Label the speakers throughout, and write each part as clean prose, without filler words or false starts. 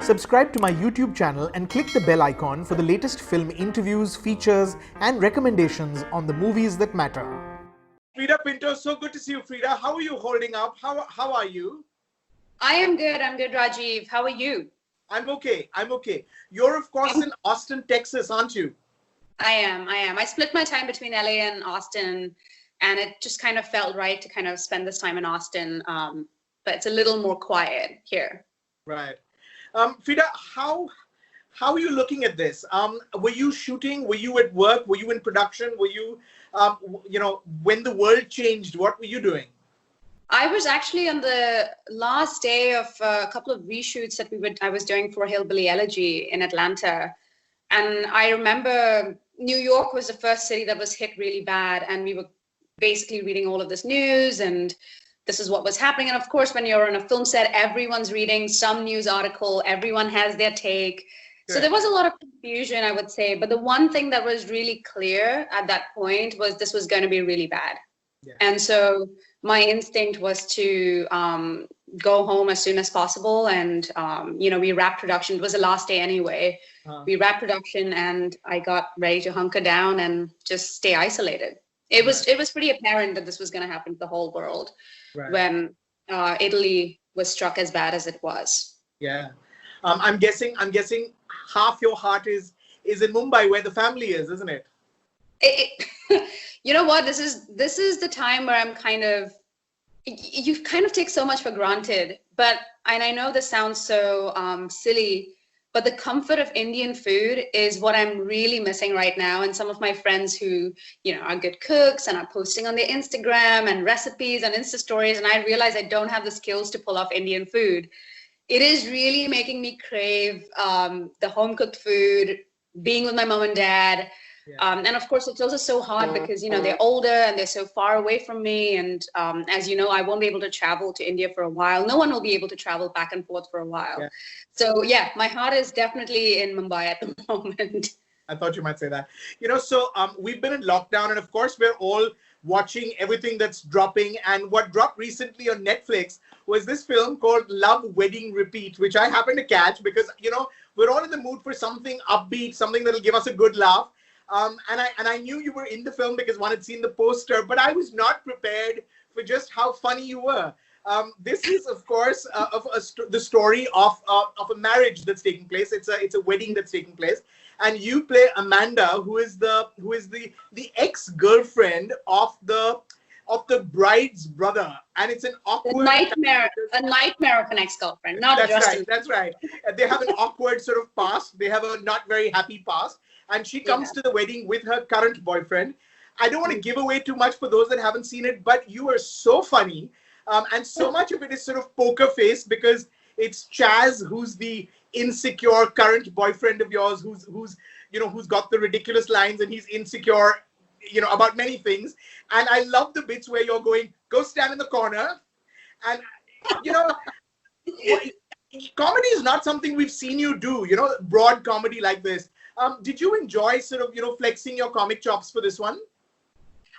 Speaker 1: Subscribe to my YouTube channel and click the bell icon for the latest film interviews, features, and recommendations on the movies that matter.
Speaker 2: Freida Pinto, so good to see you, Freida. How are you holding up? How are you?
Speaker 3: I am good, Rajeev. How are you?
Speaker 2: I'm okay. You're, of course, in Austin, Texas, aren't you?
Speaker 3: I am. I split my time between LA and Austin, and it just kind of felt right to kind of spend this time in Austin. But it's a little more quiet here.
Speaker 2: Right. Freida, how are you looking at this? Were you shooting? Were you at work? Were you in production? Were you, when the world changed, what were you doing?
Speaker 3: I was actually on the last day of a couple of reshoots that I was doing for Hillbilly Elegy in Atlanta. And I remember New York was the first city that was hit really bad. And we were basically reading all of this news and this is what was happening. And of course, when you're on a film set, everyone's reading some news article, everyone has their take. Sure. So there was a lot of confusion, I would say. But the one thing that was really clear at that point was this was going to be really bad. Yeah. And so my instinct was to go home as soon as possible. And, we wrapped production. It was the last day anyway. We wrapped production and I got ready to hunker down and just stay isolated. It was pretty apparent that this was going to happen to the whole world when Italy was struck as bad as it was. Yeah.
Speaker 2: I'm guessing half your heart is in Mumbai where the family is, isn't it?
Speaker 3: You know what? This is the time where I'm you kind of take so much for granted, and I know this sounds so silly, but the comfort of Indian food is what I'm really missing right now. And some of my friends who, are good cooks and are posting on their Instagram and recipes and Insta stories, and I realize I don't have the skills to pull off Indian food. It is really making me crave the home cooked food, being with my mom and dad. Yeah. And of course, it's also so hard because, they're older and they're so far away from me. And as you know, I won't be able to travel to India for a while. No one will be able to travel back and forth for a while. Yeah. So, yeah, my heart is definitely in Mumbai at the moment.
Speaker 2: I thought you might say that. We've been in lockdown and of course, we're all watching everything that's dropping. And what dropped recently on Netflix was this film called Love, Wedding, Repeat, which I happened to catch because, we're all in the mood for something upbeat, something that'll give us a good laugh. And I knew you were in the film because one had seen the poster, but I was not prepared for just how funny you were. This is, of course, the story of a marriage that's taking place. It's a wedding that's taking place, and you play Amanda, who is the ex-girlfriend of the bride's brother, and it's an awkward
Speaker 3: nightmare of an ex-girlfriend.
Speaker 2: That's right. They have an awkward sort of past. They have a not very happy past. And she comes to the wedding with her current boyfriend. I don't want to give away too much for those that haven't seen it, but you are so funny. And so much of it is sort of poker face because it's Chaz, who's the insecure current boyfriend of yours, who's got the ridiculous lines and he's insecure, about many things. And I love the bits where you're going, go stand in the corner. And, comedy is not something we've seen you do, broad comedy like this. Did you enjoy sort of, flexing your comic chops for this one?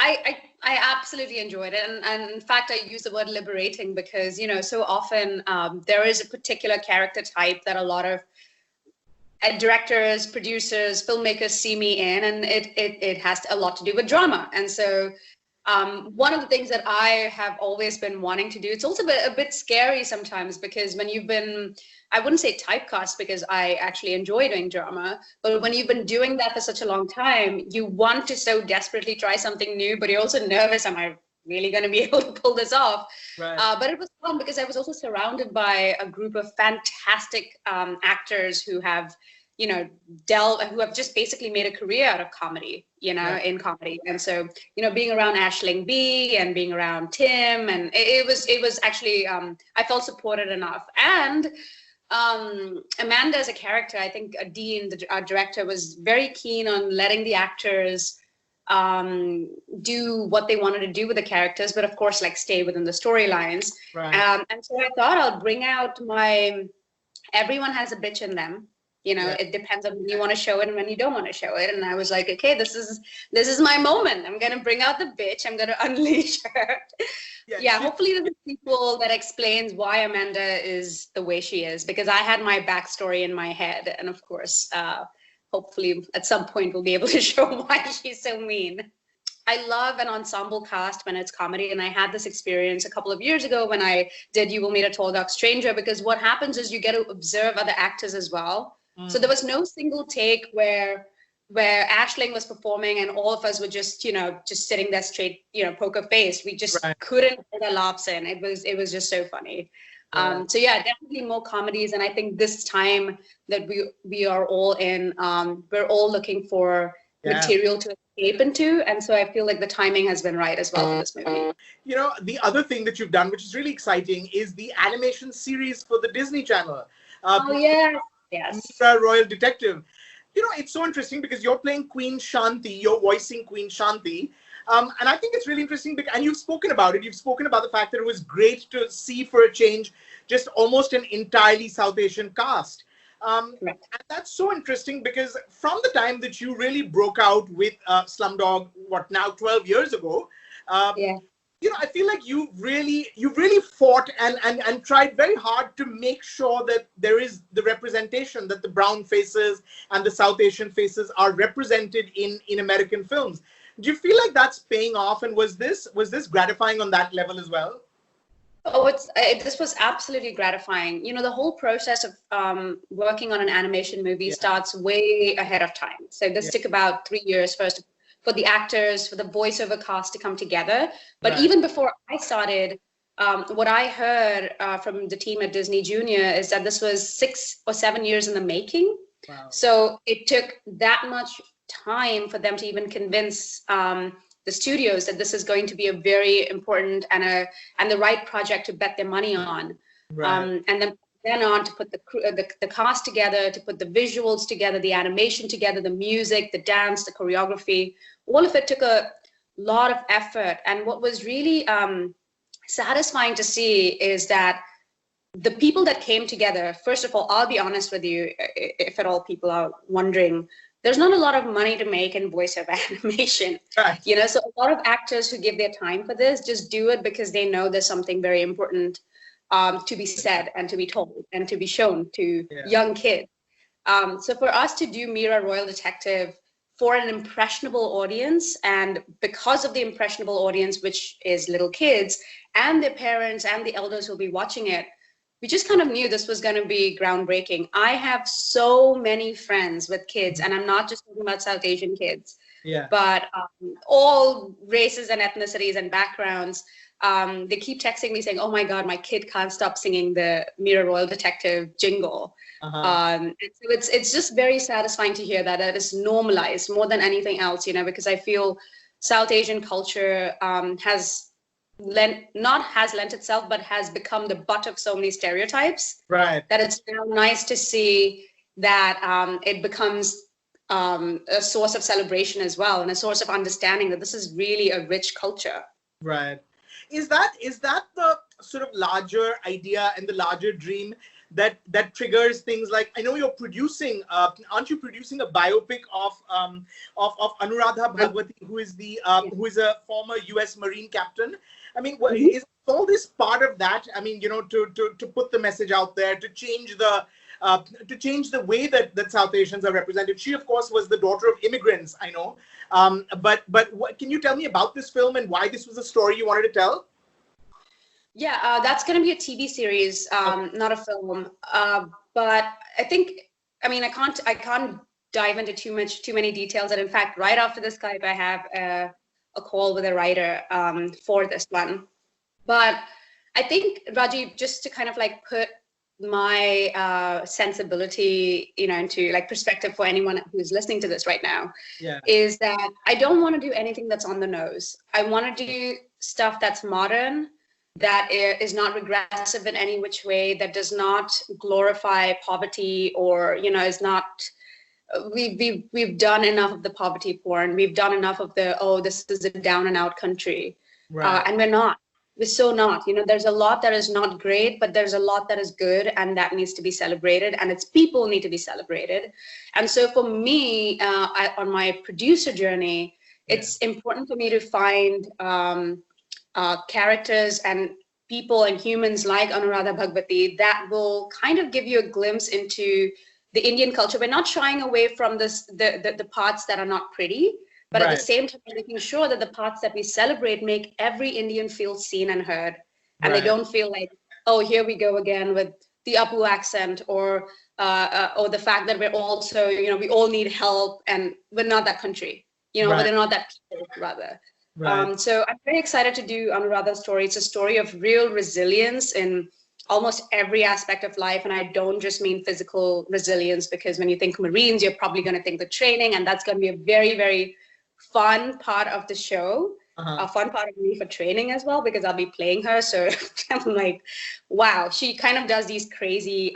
Speaker 3: I absolutely enjoyed it. And in fact, I use the word liberating because, so often there is a particular character type that a lot of directors, producers, filmmakers see me in, and it has a lot to do with drama. And so one of the things that I have always been wanting to do, it's also a bit scary sometimes because when you've been, I wouldn't say typecast because I actually enjoy doing drama, but when you've been doing that for such a long time, you want to so desperately try something new, but you're also nervous, am I really going to be able to pull this off? Right. But it was fun because I was also surrounded by a group of fantastic actors who have, who have just basically made a career out of comedy, in comedy. And so, being around Aisling B and being around Tim, and it was actually, I felt supported enough. And Amanda as a character, I think Dean, our director, was very keen on letting the actors do what they wanted to do with the characters, but of course, stay within the storylines. Right. And so I thought I'll bring out everyone has a bitch in them. It depends on when you want to show it and when you don't want to show it. And I was like, okay, this is my moment. I'm gonna bring out the bitch. I'm gonna unleash her. Hopefully there's a sequel that explains why Amanda is the way she is, because I had my backstory in my head, and of course, hopefully at some point we'll be able to show why she's so mean. I love an ensemble cast when it's comedy, and I had this experience a couple of years ago when I did You Will Meet a Tall Dark Stranger, because what happens is you get to observe other actors as well. So there was no single take where Aisling was performing and all of us were just sitting there straight, poker faced. We just couldn't get our laughs in. It was just so funny. So yeah, definitely more comedies. And I think this time that we are all in, we're all looking for material to escape into. And so I feel like the timing has been right as well for this movie.
Speaker 2: The other thing that you've done, which is really exciting, is the animation series for the Disney Channel.
Speaker 3: Yes.
Speaker 2: Mira, Royal Detective. It's so interesting because you're playing Queen Shanti, you're voicing Queen Shanti. And I think it's really interesting, and you've spoken about it. You've spoken about the fact that it was great to see, for a change, just almost an entirely South Asian cast. And that's so interesting because from the time that you really broke out with Slumdog, 12 years ago, I feel like you've really fought and tried very hard to make sure that there is the representation, that the brown faces and the South Asian faces are represented in American films. Do you feel like that's paying off? And was this gratifying on that level as well?
Speaker 3: Oh, this was absolutely gratifying. The whole process of working on an animation movie starts way ahead of time. So this took about 3 years first for the actors, for the voiceover cast to come together. But even before I started, what I heard from the team at Disney Junior is that this was 6 or 7 years in the making.
Speaker 2: Wow.
Speaker 3: So it took that much time for them to even convince the studios that this is going to be a very important and the right project to bet their money on. And then on to put the cast together, to put the visuals together, the animation together, the music, the dance, the choreography. All of it took a lot of effort. And what was really satisfying to see is that the people that came together, first of all, I'll be honest with you, if at all people are wondering, there's not a lot of money to make in voiceover animation. So a lot of actors who give their time for this just do it because they know there's something very important to be said and to be told and to be shown to young kids. So for us to do Mira Royal Detective for an impressionable audience, and because of the impressionable audience, which is little kids and their parents and the elders who'll be watching it, we just kind of knew this was going to be groundbreaking. I have so many friends with kids, and I'm not just talking about South Asian kids, but all races and ethnicities and backgrounds. They keep texting me saying, "Oh my God, my kid can't stop singing the Mira Royal Detective jingle." And so it's just very satisfying to hear that is normalized more than anything else, because I feel South Asian culture has lent itself, but has become the butt of so many stereotypes. That it's now nice to see that it becomes a source of celebration as well, and a source of understanding that this is really a rich culture.
Speaker 2: Is that the sort of larger idea and the larger dream that triggers things like, I know you're producing, aren't you producing a biopic of Anuradha Bhagwati, who is a former U.S. Marine captain? I mean, is all this part of that? I mean, to put the message out there, to change the way that South Asians are represented. She, of course, was the daughter of immigrants, I know. But can you tell me about this film and why this was a story you wanted to tell?
Speaker 3: Yeah, that's going to be a TV series, not a film. But I think, I can't dive into too many details. And in fact, right after this Skype, I have a call with a writer for this one. But I think, Rajeev, just to kind of like put my sensibility, into like perspective for anyone who's listening to this right now, is that I don't want to do anything that's on the nose. I want to do stuff that's modern, that is not regressive in any which way, that does not glorify poverty, or is not. We've done enough of the poverty porn. We've done enough of the, this is a down and out country, and we're not. we're so not. There's a lot that is not great, but there's a lot that is good, and that needs to be celebrated, and its people need to be celebrated. And so for me, on my producer journey, it's important for me to find characters and people and humans like Anuradha Bhagwati that will kind of give you a glimpse into the Indian culture. We're not shying away from the parts that are not pretty, but at the same time, making sure that the parts that we celebrate make every Indian feel seen and heard. And they don't feel like, oh, here we go again with the Apu accent, or the fact that we're also, we all need help, and we're not that country, but they're not that people, rather. So I'm very excited to do Anuradha's story. It's a story of real resilience in almost every aspect of life. And I don't just mean physical resilience, because when you think Marines, you're probably going to think the training, and that's going to be a very, very fun part of the show, a fun part of me for training as well, because I'll be playing her. So I'm like, wow, she kind of does these crazy,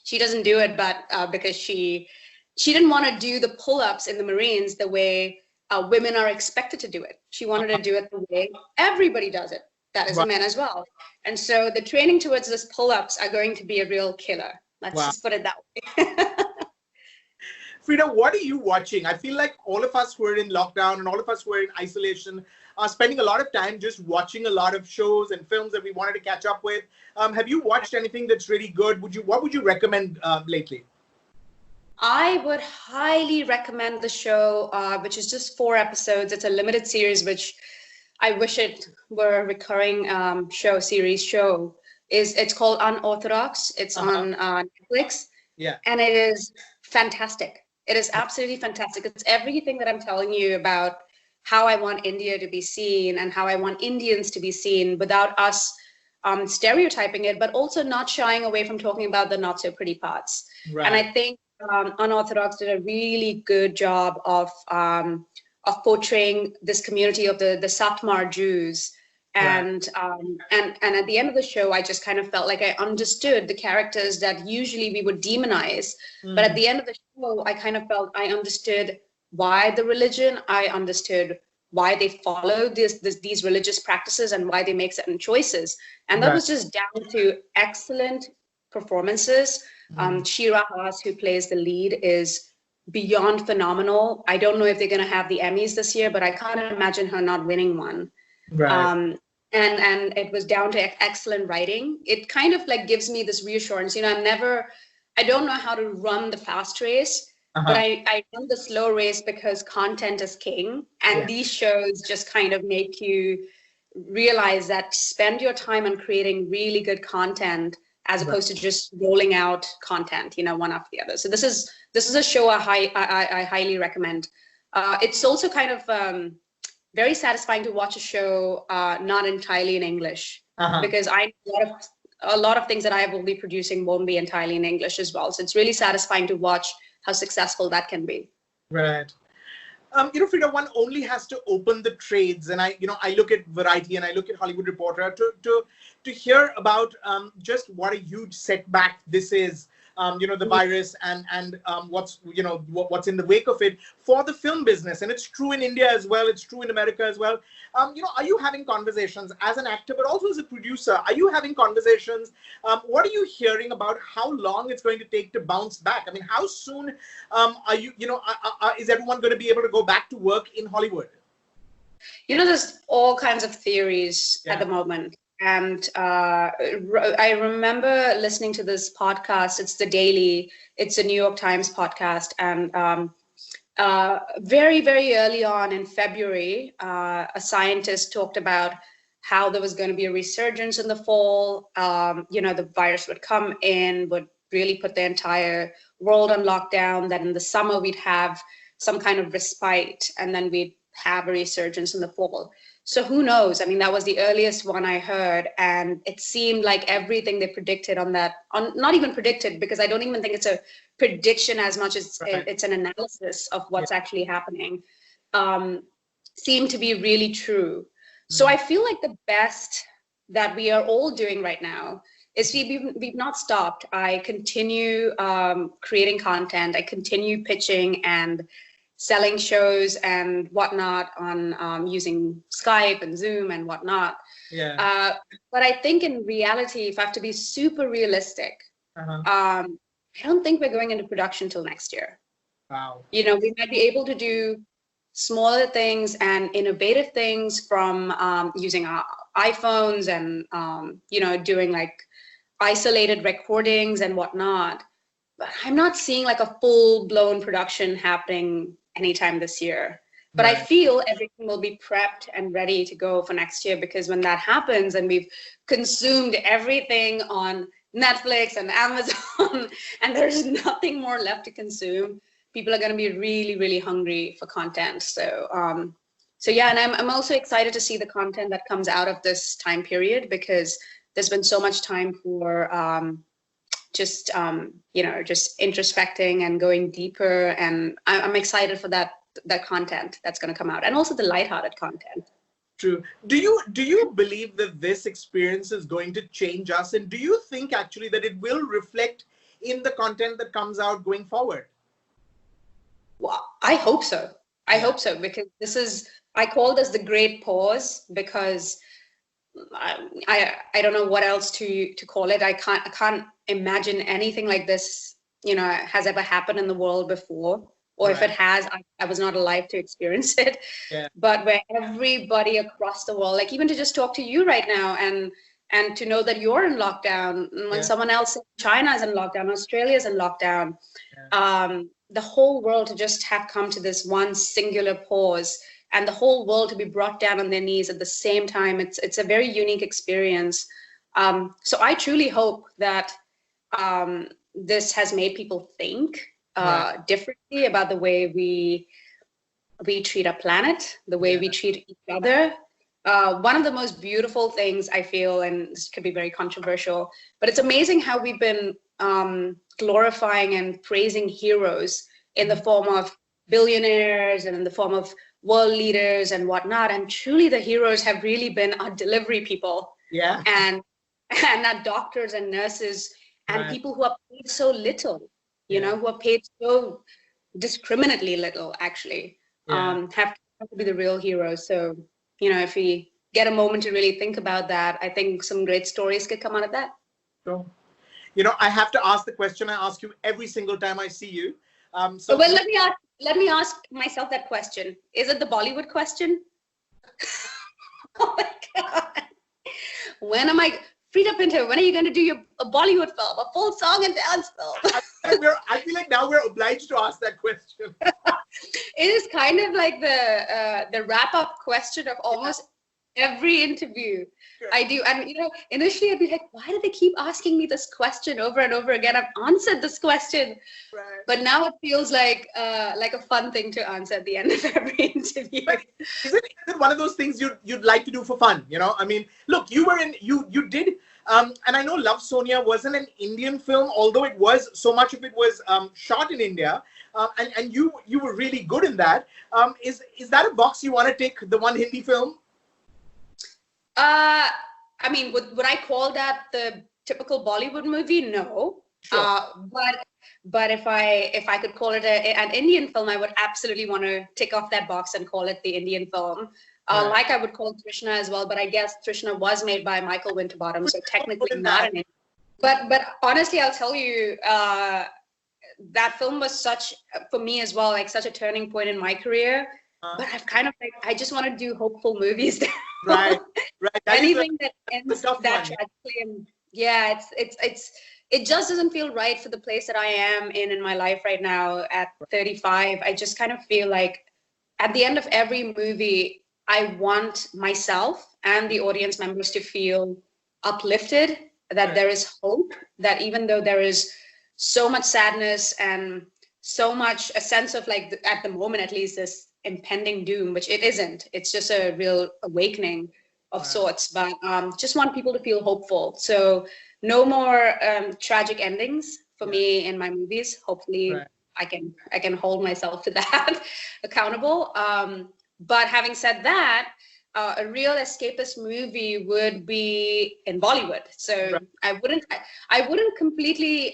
Speaker 3: she doesn't do it, but because she didn't want to do the pull-ups in the Marines the way women are expected to do it. She wanted to do it the way everybody does it, that is a man as well. And so the training towards this pull-ups are going to be a real killer. Let's just put it that way.
Speaker 2: Freida, what are you watching? I feel like all of us who are in lockdown and all of us who are in isolation are spending a lot of time just watching a lot of shows and films that we wanted to catch up with. Have you watched anything that's really good? What would you recommend lately?
Speaker 3: I would highly recommend the show, which is just 4 episodes. It's a limited series, which I wish it were a recurring series show. It's called Unorthodox. It's on Netflix.
Speaker 2: Yeah.
Speaker 3: And it is fantastic. It is absolutely fantastic. It's everything that I'm telling you about how I want India to be seen and how I want Indians to be seen, without us stereotyping it, but also not shying away from talking about the not so pretty parts.
Speaker 2: Right.
Speaker 3: And I think Unorthodox did a really good job of portraying this community of the Satmar Jews. And at the end of the show, I just kind of felt like I understood the characters that usually we would demonize. But at the end of the show, I kind of felt I understood why the religion, I understood why they follow these religious practices and why they make certain choices. And that was just down to excellent performances. Shira Haas, who plays the lead, is beyond phenomenal. I don't know if they're going to have the Emmys this year, but I can't imagine her not winning one. Right. And it was down to excellent writing. It kind of like gives me this reassurance. I don't know how to run the fast race, but I run the slow race because content is king. And these shows just kind of make you realize that spend your time on creating really good content as opposed to just rolling out content, one after the other. So this is a show I highly recommend. It's also kind of very satisfying to watch a show not entirely in English, because a lot of things that I will be producing won't be entirely in English as well. So it's really satisfying to watch how successful that can be.
Speaker 2: Right. Freida, one only has to open the trades, and I look at Variety and I look at Hollywood Reporter to hear about just what a huge setback this is. The virus and what's in the wake of it for the film business. And it's true in India as well. It's true in America as well. Are you having conversations as an actor, but also as a producer? Are you having conversations? What are you hearing about how long it's going to take to bounce back? I mean, how soon is everyone going to be able to go back to work in Hollywood?
Speaker 3: There's all kinds of theories at the moment. And I remember listening to this podcast. It's The Daily. It's a New York Times podcast. And very, very early on in February, a scientist talked about how there was going to be a resurgence in the fall. The virus would come in, would really put the entire world on lockdown. That in the summer, we'd have some kind of respite, and then we'd have a resurgence in the fall. So who knows? I mean, that was the earliest one I heard, and it seemed like everything they predicted not even predicted, because I don't even think it's a prediction as much as it's an analysis of what's actually happening, seemed to be really true. So I feel like the best that we are all doing right now is we've not stopped. I continue creating content. I continue pitching and selling shows and whatnot on using Skype and Zoom and whatnot.
Speaker 2: Yeah.
Speaker 3: But I think in reality, if I have to be super realistic,
Speaker 2: Uh-huh.
Speaker 3: I don't think we're going into production till next year.
Speaker 2: Wow.
Speaker 3: You know, we might be able to do smaller things and innovative things from using our iPhones and, you know, doing like isolated recordings and whatnot. But I'm not seeing like a full-blown production happening anytime this year. But I
Speaker 2: Right.
Speaker 3: feel everything will be prepped and ready to go for next year, because when that happens and we've consumed everything on Netflix and Amazon and there's nothing more left to consume, people are going to be really, really hungry for content. So yeah, and I'm also excited to see the content that comes out of this time period, because there's been so much time for just you know, just introspecting and going deeper, and I'm excited for that content that's going to come out, and also the lighthearted content.
Speaker 2: True. Do you believe that this experience is going to change us, and do you think actually that it will reflect in the content that comes out going forward?
Speaker 3: Well, I hope so. I hope so, because I call this the great pause, because I don't know what else to call it. I can't imagine anything like this, you know, has ever happened in the world before, or if it has, I was not alive to experience it.
Speaker 2: Yeah.
Speaker 3: But where everybody across the world, like even to just talk to you right now and to know that you're in lockdown, and when someone else in China is in lockdown, Australia is in lockdown, the whole world to just have come to this one singular pause, and the whole world to be brought down on their knees at the same time. It's a very unique experience. So I truly hope that this has made people think differently about the way we treat our planet, the way we treat each other. One of the most beautiful things I feel, and this could be very controversial, but it's amazing how we've been glorifying and praising heroes in the form of billionaires and in the form of world leaders and whatnot. And truly the heroes have really been our delivery people.
Speaker 2: Yeah.
Speaker 3: And our doctors and nurses and people who are paid so little, you know, who are paid so discriminately little, actually, have to be the real heroes. So, you know, if we get a moment to really think about that, I think some great stories could come out of that.
Speaker 2: So, you know, I have to ask the question I ask you every single time I see you.
Speaker 3: Well, let me ask myself that question. Is it the Bollywood question? Oh my God. When am I, Freida Pinto, when are you going to do a Bollywood film, a full song and dance film?
Speaker 2: I feel like now we're obliged to ask that question.
Speaker 3: It is kind of like the wrap-up question of almost every interview I do. And, you know, initially I'd be like, why do they keep asking me this question over and over again? I've answered this question. Right. But now it feels like a fun thing to answer at the end of every interview.
Speaker 2: But is it one of those things you'd like to do for fun? You know, I mean, look, you did, and I know Love Sonia wasn't an Indian film, although it was, so much of it was shot in India. And you were really good in that. Is that a box you want to tick, the one Hindi film?
Speaker 3: I mean, would I call that the typical Bollywood movie? No. Sure. But if I could call it an Indian film, I would absolutely want to tick off that box and call it the Indian film. Like I would call Trishna as well, but I guess Trishna was made by Michael Winterbottom, so technically not an Indian. But honestly, I'll tell you, that film was for me as well, like such a turning point in my career. But I've kind of like, I just want to do hopeful movies.
Speaker 2: Right.
Speaker 3: Anything that ends that tragically, and it just doesn't feel right for the place that I am in my life right now at 35. I just kind of feel like at the end of every movie, I want myself and the audience members to feel uplifted, that there is hope, that even though there is so much sadness and so much a sense of like, at the moment at least, this impending doom, which it isn't. It's just a real awakening of sorts, but just want people to feel hopeful. So no more tragic endings for me in my movies. Hopefully I can hold myself to that accountable. But having said that, a real escapist movie would be in Bollywood. So
Speaker 2: Right.
Speaker 3: I wouldn't completely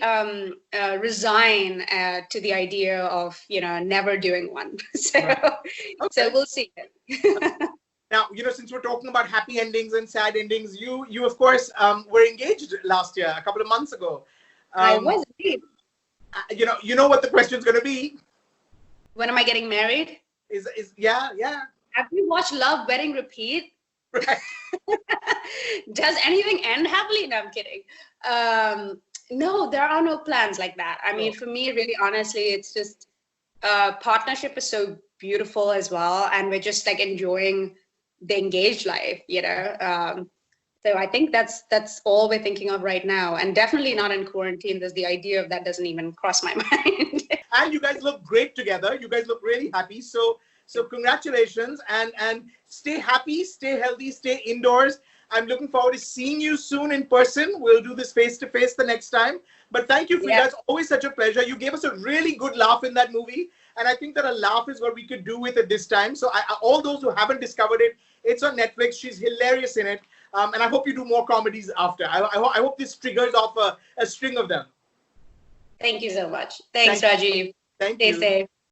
Speaker 3: resign to the idea of, never doing one. So,
Speaker 2: Right.
Speaker 3: so
Speaker 2: Okay.
Speaker 3: we'll see.
Speaker 2: Now, since we're talking about happy endings and sad endings, you of course were engaged last year, a couple of months ago.
Speaker 3: I
Speaker 2: Um,
Speaker 3: was indeed.
Speaker 2: you know what the question's going to be.
Speaker 3: When am I getting married?
Speaker 2: Is yeah.
Speaker 3: Have you watched Love, Wedding, Repeat?
Speaker 2: Right.
Speaker 3: Does anything end happily? No, I'm kidding. No, there are no plans like that. I mean,
Speaker 2: No.
Speaker 3: for me, really, honestly, it's just partnership is so beautiful as well, and we're just like enjoying the engaged life. So I think that's all we're thinking of right now, and definitely not in quarantine. There's the idea of that doesn't even cross my mind.
Speaker 2: And you guys look great together. You guys look really happy. So congratulations, and stay happy, stay healthy, stay indoors. I'm looking forward to seeing you soon in person. We'll do this face to face the next time. But thank you, Freida.
Speaker 3: Yeah.
Speaker 2: It's always such a pleasure. You gave us a really good laugh in that movie, and I think that a laugh is what we could do with it this time. So all those who haven't discovered it, it's on Netflix. She's hilarious in it, and I hope you do more comedies after. I hope this triggers off a string of them.
Speaker 3: Thank you so much. Thanks,
Speaker 2: Thank
Speaker 3: Rajeev.
Speaker 2: Thank
Speaker 3: Stay
Speaker 2: you.
Speaker 3: safe.